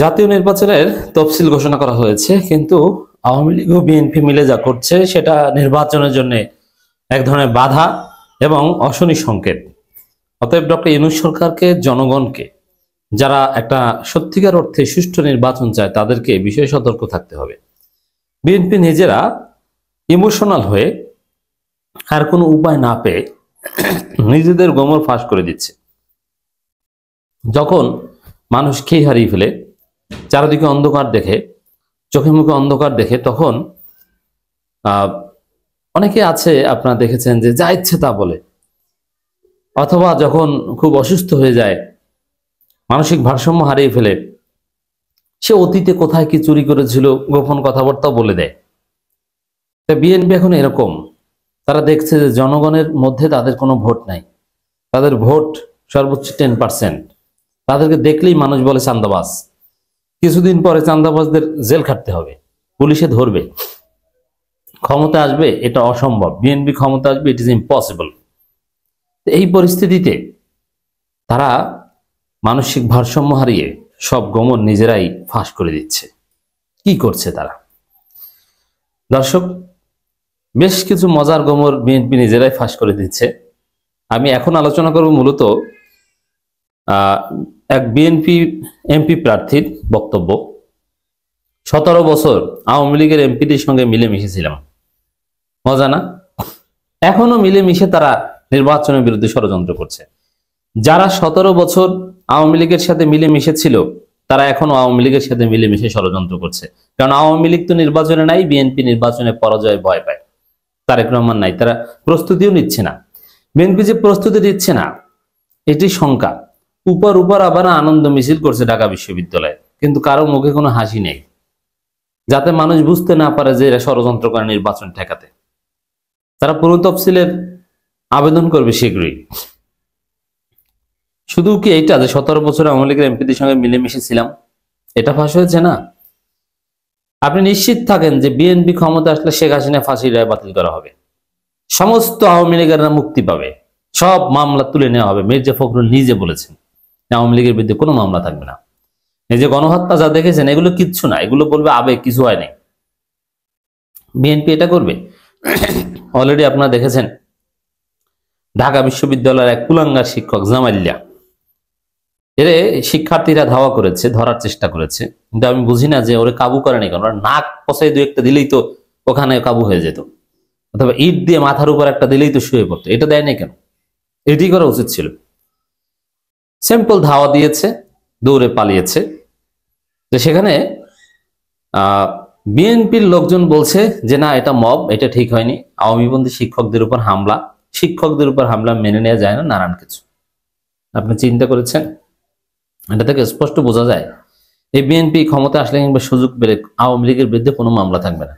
জাতীয় নির্বাচনের তফসিল ঘোষণা করা হয়েছে, কিন্তু আওয়ামী লীগ ও বিএনপি মিলে যা করছে সেটা নির্বাচনের জন্য এক ধরনের বাধা এবং অশনি সংকেত। অতএব ডক্টর ইউনূস সরকারকে, জনগণকে, যারা একটা সত্যিকার অর্থে সুষ্ঠু নির্বাচন চায় তাদেরকে বিষয়ে সতর্ক থাকতে হবে। বিএনপি নিজেরা ইমোশনাল হয়ে আর কোনো উপায় না পেয়ে নিজেদের গোমর ফাঁস করে দিচ্ছে। যখন মানুষ খেয়ে হারিয়ে ফেলে, চারিদিকে অন্ধকার দেখে, চোখে মুখে অন্ধকার দেখে, তখন অনেকে আছে আপনারা দেখেছেন যে যা ইচ্ছে তা বলে, অথবা যখন খুব অসুস্থ হয়ে যায়, মানসিক ভারসাম্য হারিয়ে ফেলে, সে অতীতে কোথায় কি চুরি করেছিল গোপন কথাবার্তাও বলে দেয়। বিএনপি এখন এরকম, তারা দেখছে যে জনগণের মধ্যে তাদের কোনো ভোট নাই, তাদের ভোট সর্বোচ্চ 10%। তাদেরকে দেখলেই মানুষ বলে চান্দাবাজ। কিছুদিন পরে চান্দাবাজদের জেল খাটতে হবে, পুলিশে ধরবে। ক্ষমতা আসবে এটা অসম্ভব, বিএনপি ক্ষমতা আসবে ইট ইজ ইম্পসিবল। এই পরিস্থিতিতে তারা মানসিক ভারসাম্য হারিয়ে সব গোমর নিজেরাই ফাঁস করে দিচ্ছে। কি করছে তারা? দর্শক, বেশ কিছু মজার গোমর বিএনপি নিজেরাই ফাঁস করে দিচ্ছে। আমি এখন আলোচনা করব মূলত এক বিএনপি এমপি প্রার্থীর বক্তব্য। 17 বছর আওয়ামী লীগের এমপিদের সঙ্গে মিলেমিশেছিলাম, মজা না? এখনো মিলেমিশে তারা নির্বাচনের বিরুদ্ধে ষড়যন্ত্র করছে। যারা 17 বছর আওয়ামী লীগের সাথে মিলেমিশে ছিল তারা এখনো আওয়ামী লীগের সাথে মিলেমিশে ষড়যন্ত্র করছে। কারণ আওয়ামী লীগ তো নির্বাচনে নাই, বিএনপি নির্বাচনে পরাজয় ভয় পায়, তারেক রহমান নাই, তারা প্রস্তুতিও নিচ্ছে না। বিএনপি যে প্রস্তুতি নিচ্ছে না এটি শঙ্কা। উপর উপর আবার আনন্দ মিছিল করছে ঢাকা বিশ্ববিদ্যালয়ে, কিন্তু কারো মুখে কোনো হাসি নেই, যাতে মানুষ বুঝতে না পারে যে এরা ষড়যন্ত্র করে নির্বাচন ঠেকাতে। তারা পুরো তফসিলের আবেদন করবে শীঘ্রই। শুধু কি এইটা যে 17 বছর আওয়ামী লীগের এমপিদের সঙ্গে মিলেমিশে ছিলাম এটা ফাঁস হয়েছে না? আপনি নিশ্চিত থাকেন যে বিএনপি ক্ষমতা আসলে শেখ হাসিনা ফাঁসির রায় বাতিল করা হবে, সমস্ত আওয়ামী লীগেরা মুক্তি পাবে, সব মামলা তুলে নেওয়া হবে। মির্জা ফখরুল নিজে বলেছেন আওয়ামী লীগের বিরুদ্ধে কোনো মামলা থাকবে না। এই যে গণহত্যা যা দেখেছেন এগুলো কিচ্ছু না, এগুলো বলবে আবেগ, কিছু হয় নাই। বিএনপি এটা করবে? অলরেডি আপনারা দেখেছেন ঢাকা বিশ্ববিদ্যালয়ের এক কুলাঙ্গার শিক্ষক জামাইল্লা, এর শিক্ষার্থীরা ধাওয়া করেছে, ধরার চেষ্টা করেছে, কিন্তু আমি বুঝি না যে ওরে কাবু করে নাই কেন। নাক পচাই দু একটা দিলেই তো ওখানে কাবু হয়ে যেত, অথবা ইট দিয়ে মাথার উপর একটা দিলেই তো শুয়ে পড়তো। এটা দেয় নাই কেন? এটি করা উচিত ছিল। সিম্পল ধাওয়া দিয়েছে, দৌড়ে পালিয়েছে। তো সেখানে বিএনপির লোকজন বলছে যে না, এটা মব, এটা ঠিক হয়নি, আওয়ামীপন্থী শিক্ষকদের উপর হামলা, শিক্ষকদের উপর হামলা মেনে নেওয়া যায় না, নানান কিছু। আপনি চিন্তা করেছেন? এটা থেকে স্পষ্ট বোঝা যায় এই বিএনপি ক্ষমতা আসলে কিংবা সুযোগ পেলে আওয়ামী লীগের বিরুদ্ধে কোনো মামলা থাকবে না।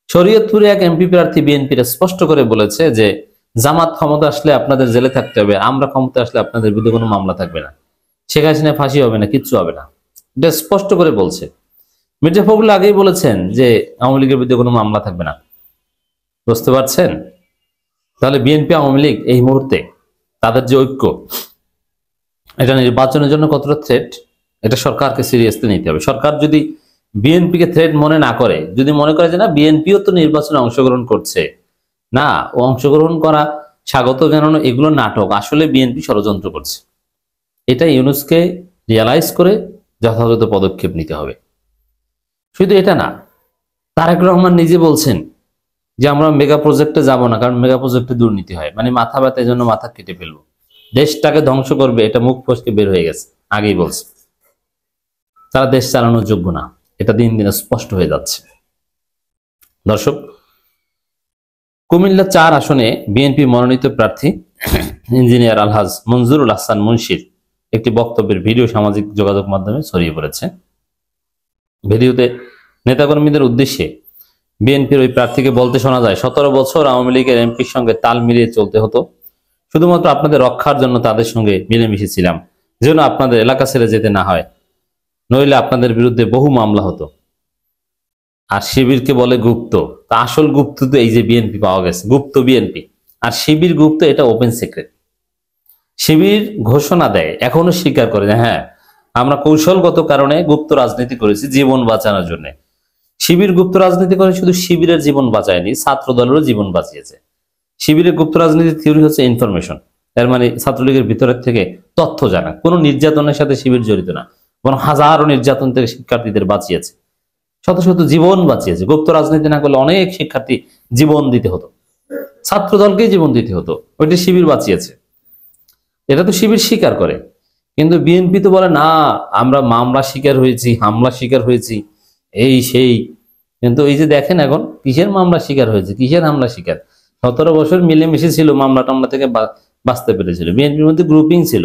শরীয়তপুরে এক এমপি প্রার্থী বিএনপির স্পষ্ট করে বলেছে যে জামাত ক্ষমতা আসলে আপনাদের জেলে থাকতে হবে, আমরা ক্ষমতা আসলে আপনাদের বিরুদ্ধে কোনো মামলা থাকবে না, শেখ হাসিনা ফাঁসি হবে না, কিচ্ছু হবে না। এটা স্পষ্ট করে বলছে। মির্জা ফখরুল আগেই বলেছেন যে আওয়ামী লীগের বিরুদ্ধে কোনো মামলা থাকবে না। বুঝতে পারছেন? তাহলে বিএনপি আওয়ামী লীগ এই মুহূর্তে তাদের যে ঐক্য, এটা নির্বাচনের জন্য কতটা থ্রেট, এটা সরকারকে সিরিয়াসলি নিতে হবে। সরকার যদি বিএনপিকে থ্রেট মনে না করে, যদি মনে করে যে না বিএনপিও তো নির্বাচনে অংশগ্রহণ করছে, না, ও অংশগ্রহণ করা, স্বাগত জানানো, এগুলো নাটক, আসলে বিএনপি ষড়যন্ত্র করছে, এটা ইউনূসকে রিয়ালাইজ করে যথাযথ পদক্ষেপ নিতে হবে। শুধু এটা না, তারেক রহমান নিজে বলছেন যে আমরা মেগা প্রজেক্টে যাব না, কারণ মেগা প্রজেক্টে দুর্নীতি হয়, মানে মাথা ব্যথা, এই জন্য মাথা কেটে ফেলবো, দেশটাকে ধ্বংস করবে, এটা মুখ ফসকে বের হয়ে গেছে, আগেই বলছে। তারা দেশ চালানোর যোগ্য না, এটা দিন দিন স্পষ্ট হয়ে যাচ্ছে। দর্শক, কুমিল্লা 4 আসনে বিএনপি মনোনীত প্রার্থী ইঞ্জিনিয়ার আলহাজ মঞ্জুরুল আহসান মুন্সির একটি বক্তব্যের ভিডিও সামাজিক যোগাযোগ মাধ্যমে ছড়িয়ে পড়েছে। ভিডিওতে নেতাকর্মীদের উদ্দেশ্যে বিএনপির ওই প্রার্থীকে বলতে শোনা যায়, 17 বছর আওয়ামী লীগের এমপির সঙ্গে তাল মিলিয়ে চলতে হতো, শুধুমাত্র আপনাদের রক্ষার জন্য তাদের সঙ্গে মিলেমিশেছিলাম, যেন আপনাদের এলাকা ছেড়ে যেতে না হয়, নইলে আপনাদের বিরুদ্ধে বহু মামলা হতো। আর শিবিরকে বলে গুপ্ত, তা আসল গুপ্ত তো এই যে বিএনপি পাওয়া গেছে, গুপ্ত বিএনপি। আর শিবির গুপ্ত, এটা ওপেন সিক্রেট। শিবির ঘোষণা দেয়, এখনো স্বীকার করে যে হ্যাঁ আমরা কৌশলগত কারণে গুপ্ত রাজনীতি করেছি জীবন বাঁচানোর জন্য। শিবির গুপ্ত রাজনীতি করে শুধু শিবিরের জীবন বাঁচায়নি, ছাত্র দলেরও জীবন বাঁচিয়েছে। শিবিরের গুপ্ত রাজনীতির থিওরি হচ্ছে ইনফরমেশন, এর মানে ছাত্রলীগের ভিতরের থেকে তথ্য জানা। কোনো নির্যাতনের সাথে শিবির জড়িত না, বরং হাজারো নির্যাতন থেকে শিক্ষার্থীদের বাঁচিয়েছে, শত শত জীবন বাঁচিয়েছে। গুপ্ত রাজনীতি না করলে অনেক শিক্ষার্থী জীবন দিতে হতো, ছাত্র দলকেই জীবন দিতে হতো, ওইটা শিবির বাঁচিয়েছে। এটা তো শিবির স্বীকার করে, কিন্তু বিএনপি তো বলে না আমরা মামলা শিকার হয়েছি, হামলা শিকার হয়েছি, এই সেই। কিন্তু এই যে দেখেন এখন কিসের মামলা শিকার হয়েছে, কিসের হামলা শিকার। 17 বছর মিলেমিশে ছিল, মামলা টামলা থেকে বাঁচতে পেরেছিল। বিএনপির মধ্যে গ্রুপিং ছিল,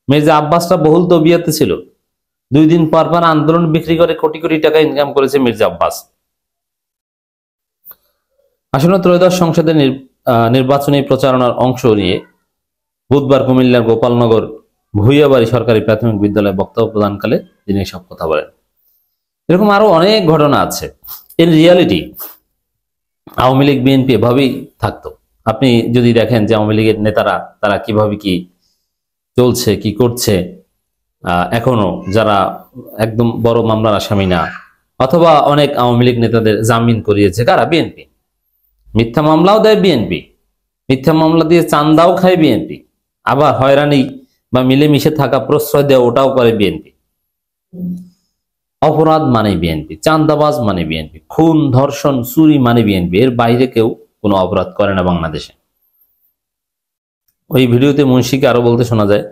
মির্জা আব্বাসটা বহুল তবিয়াতে ছিল, 2 দিন পর পর আন্দোলন বিক্রি করে কোটি কোটি টাকা ইনকাম করেছে মির্জা আব্বাস। আসন্ন ত্রয়োদশ সংসদের নির্বাচনী প্রচারণার অংশ নিয়ে বুধবার কুমিল্লার গোপালনগর ভুইয়াবাড়ি সরকারি প্রাথমিক বিদ্যালয়ে বক্তব্য প্রদানকালে তিনি সব কথা বলেন। এরকম আরো অনেক ঘটনা আছে। In reality Awami League BNP এভাবেই থাকতো। আপনি যদি দেখেন যে আওয়ামী লীগের নেতারা তারা কিভাবে কি চলছে, কি করছে, এখনো যারা একদম বড় মামলার আসামি না, অথবা অনেক আওয়ামী লীগ নেতাদের জামিন করিয়েছে কারা? বিএনপি। মিথ্যা মামলাও দেয় বিএনপি, মিথ্যা মামলা দিয়ে চান্দাও খায় বিএনপি, আবার হয়রানি বা মিলেমিশে থাকা প্রশ্রয় দেওয়া ওটাও করে বিএনপি। অপরাধ মানে বিএনপি, চান্দাবাজ মানে বিএনপি, খুন ধর্ষণ চুরি মানে বিএনপি। এর বাইরে কেউ কোনো অপরাধ করে না বাংলাদেশে। ওই ভিডিওতে মুন্সিকে আরো বলতে শোনা যায়,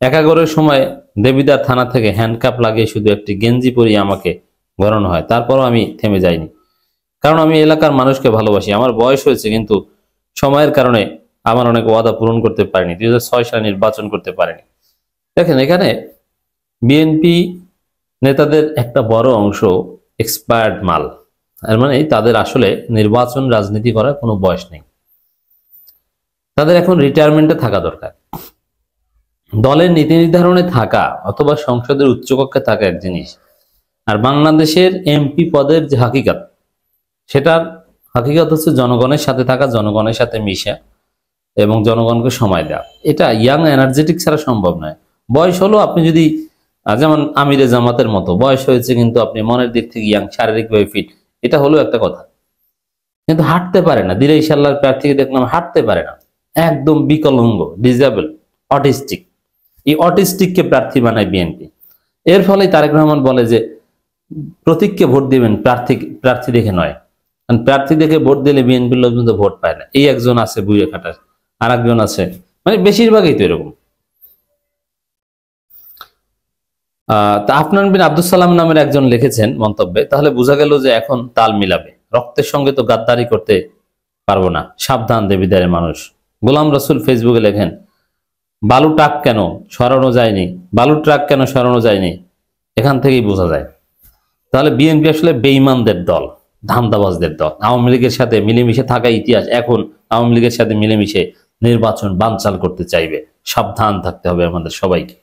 একাগরের সময় দেবিদার থানা থেকে হ্যান্ডকাপ লাগিয়ে শুধু একটি গেঞ্জি পরিয়ে আমাকে গড়ানো হয়, তারপরও আমি থেমে যাইনি, কারণ আমি এলাকার মানুষকে ভালোবাসি। আমার বয়স হয়েছে, কিন্তু সময়ের কারণে আমার অনেক ওয়াদা পূরণ করতে পারিনি, 2006 সালে নির্বাচন করতে পারিনি। দেখেন এখানে বিএনপি নেতাদের একটা বড় অংশ এক্সপায়ার্ড মাল, এর মানে তাদের আসলে নির্বাচন রাজনীতি করার কোনো বয়স নেই, তাদের এখন রিটায়ারমেন্টে থাকা দরকার। দলের নীতি নির্ধারণে থাকা অথবা সংসদের উচ্চকক্ষে থাকা এক জিনিস, আর বাংলাদেশের এমপি পদের যে হাকিকাত, সেটার হাকিকাত হচ্ছে জনগণের সাথে থাকা, জনগণের সাথে মিশা এবং জনগণকে সময় দেওয়া। এটা ইয়াং এনার্জেটিক ছাড়া সম্ভব নয়। বয়স হলো, আপনি যদি যেমন আমিরে জামাতের মতো বয়স হয়েছে, কিন্তু আপনি মনের দিক থেকে ইয়াং, শারীরিকভাবে ফিট, এটা হলো একটা কথা, কিন্তু হাঁটতে পারে না। দিলে ইনশাআল্লাহ প্রার্থীকে দেখলাম হাঁটতে পারে না, একদম বিকলাঙ্গ, ডিজেবল, অটিস্টিক। এই অটিস্টিককে প্রার্থী বানায় বিএনপি। এর ফলে তারেক রহমান বলে যে প্রতীককে ভোট দিবেন, প্রার্থী দেখে নয়। প্রার্থী দেখে ভোট দিলে বিএনপির লোকজন তো ভোট পায় না। এই একজন আছে বুয়ে খাটার, আর একজন আছে, মানে বেশিরভাগই তো এরকম। আফনান বিন আব্দুল সালাম নামের একজন লিখেছেন মন্তব্যে, তাহলে বোঝা গেল যে এখন তাল মিলাবে, রক্তের সঙ্গে তো গাদ্দারি করতে পারবো না, সাবধান দেবিদারের মানুষ। গোলাম রসুল ফেসবুকে লেখেন, বালু ট্রাক কেন সরানো যায়নি, বালু ট্রাক কেন সরানো যায়নি, এখান থেকেই বোঝা যায়। তাহলে বিএনপি আসলে বেঈমানদের দল, ধান্দাবাজদের দল। আওয়ামী লীগের সাথে মিলেমিশে থাকা ইতিহাস, এখন আওয়ামী লীগের সাথে মিলেমিশে নির্বাচন বানচাল করতে চাইবে। সাবধান থাকতে হবে আমাদের সবাইকে।